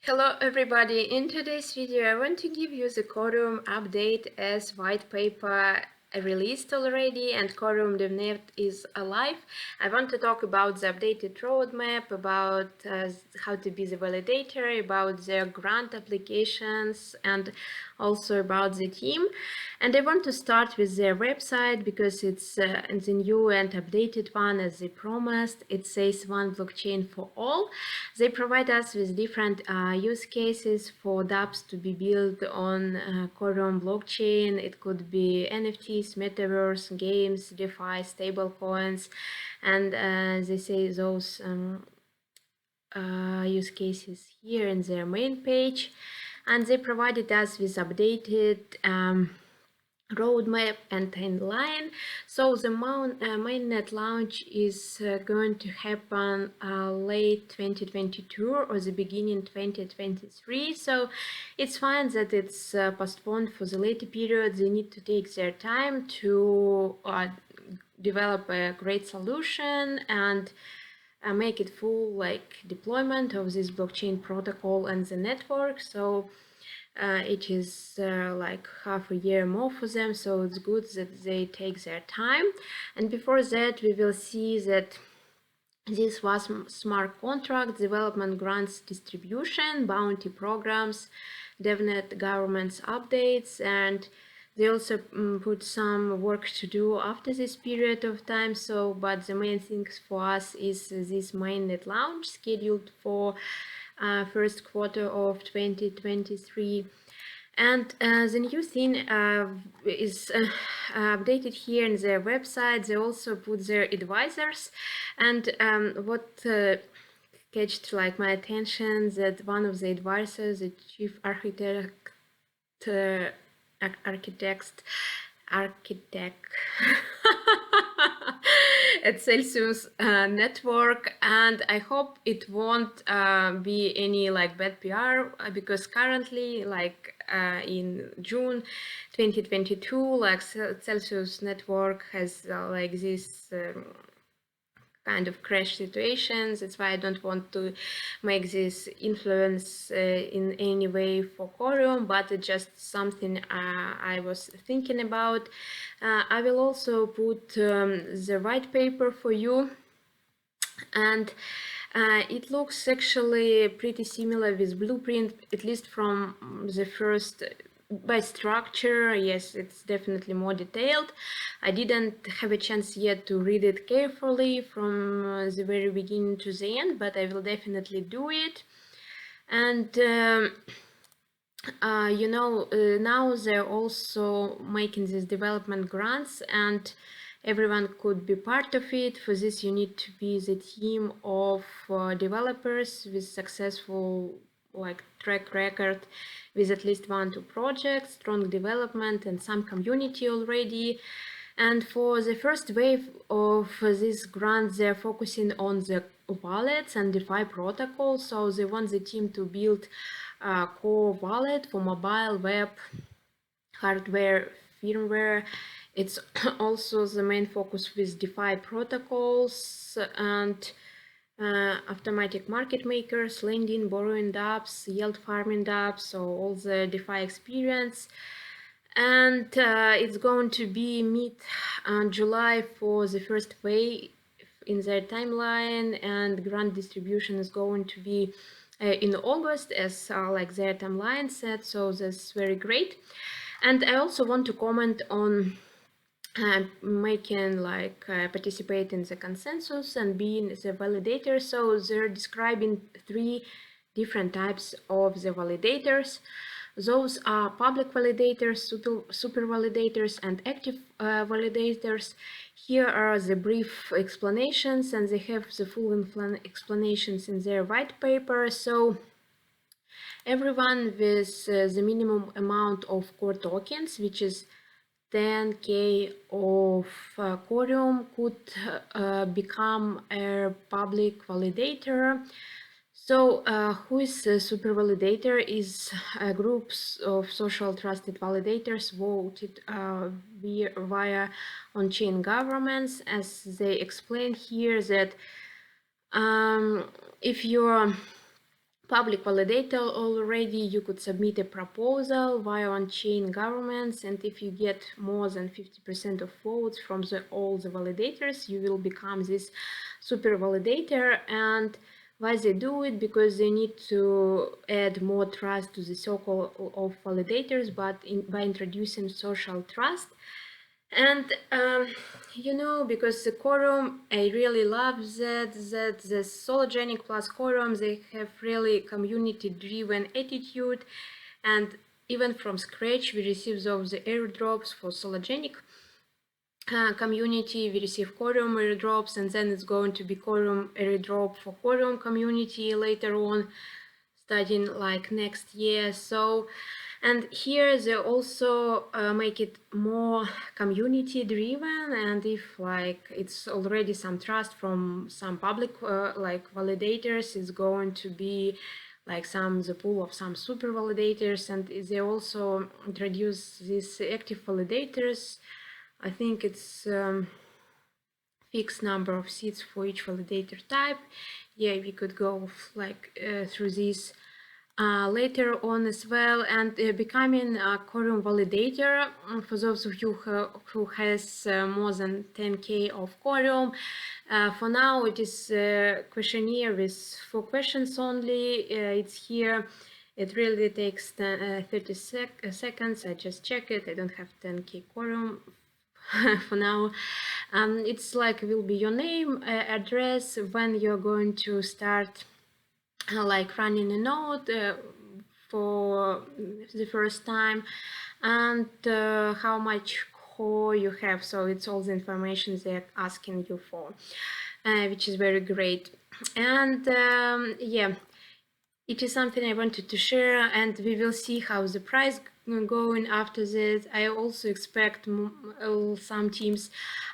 Hello everybody, in today's video I want to give you the Coreum update as white paper released already and Coreum Devnet is alive. I want to talk about the updated roadmap, about how to be the validator, about their grant applications and also about the team. And I want to start with their website because it's the new and updated one as they promised. It says one blockchain for all. They provide us with different use cases for dApps to be built on Coreum blockchain. It could be NFTs, metaverse, games, DeFi, stablecoins, and they say those use cases here in their main page. And they provided us with updated roadmap and timeline. So the mainnet launch is going to happen late 2022 or the beginning 2023. So it's fine that it's postponed for the later period. They need to take their time to develop a great solution and make it full like deployment of this blockchain protocol and the network. So it is like half a year more for them, so it's good that they take their time. And before that we will see that this was smart contract, development grants distribution, bounty programs, DevNet government's updates, and they also put some work to do after this period of time. So but the main things for us is this mainnet launch scheduled for first quarter of 2023. And the new thing is updated here in their website. They also put their advisors, and what catched like my attention that one of the advisors, the chief architect at Celsius network, and I hope it won't be any like bad PR because currently like in June 2022 like Celsius network has like this kind of crash situations. That's why I don't want to make this influence in any way for Coreum, but it's just something I was thinking about. I will also put the white paper for you, and it looks actually pretty similar with Blueprint, at least from the first. By structure, yes, it's definitely more detailed. I didn't have a chance yet to read it carefully from the very beginning to the end, but I will definitely do it. And now they're also making these development grants, and everyone could be part of it. For this, you need to be the team of developers with successful like track record with at least 1-2 projects, strong development and some community already. And for the first wave of this grant, they're focusing on the wallets and DeFi protocols. So they want the team to build a core wallet for mobile, web, hardware, firmware. It's also the main focus with DeFi protocols and automatic market makers, lending, borrowing dApps, yield farming dApps, so all the DeFi experience. And it's going to be mid-July for the first wave in their timeline, and grant distribution is going to be in August as like their timeline said, so that's very great. And I also want to comment on making like participate in the consensus and being the validator. So they're describing 3 different types of the validators. Those are public validators, super validators, and active validators. Here are the brief explanations, and they have the full explanations in their white paper. So everyone with the minimum amount of core tokens, which is 10k of Coreum, could become a public validator. So who is a super validator is groups of social trusted validators voted via on-chain governments, as they explain here that if you're public validator already. You could submit a proposal via on-chain governments, and if you get more than 50% of votes from all the validators, you will become this super validator. And why they do it? Because they need to add more trust to the circle of validators, but by introducing social trust. And you know, because the Coreum, I really love that the Sologenic plus Coreum, they have really community-driven attitude, and even from scratch we receive those airdrops for Sologenic community. We receive Coreum airdrops, and then it's going to be Coreum airdrop for Coreum community later on, starting like next year. So, and here they also make it more community driven, and if like it's already some trust from some public like validators, it's going to be like the pool of some super validators. And they also introduce these active validators. I think it's fixed number of seats for each validator type. Yeah, we could go like through this later on as well. And becoming a Coreum validator, for those of you who has more than 10k of Coreum, for now it is a questionnaire with 4 questions only. It's here. It really takes 30 seconds. I just check it. I don't have 10k Coreum for now. It's like will be your name, address, when you're going to start like running a node for the first time, and how much core you have. So it's all the information they're asking you for, which is very great. And yeah, it is something I wanted to share, and we will see how the price going after this. I also expect some teams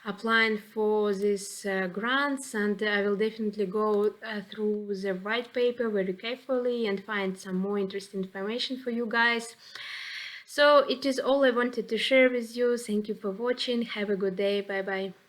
applying for these grants, and I will definitely go through the white paper very carefully and find some more interesting information for you guys. So it is all I wanted to share with you. Thank you for watching. Have a good day. Bye bye.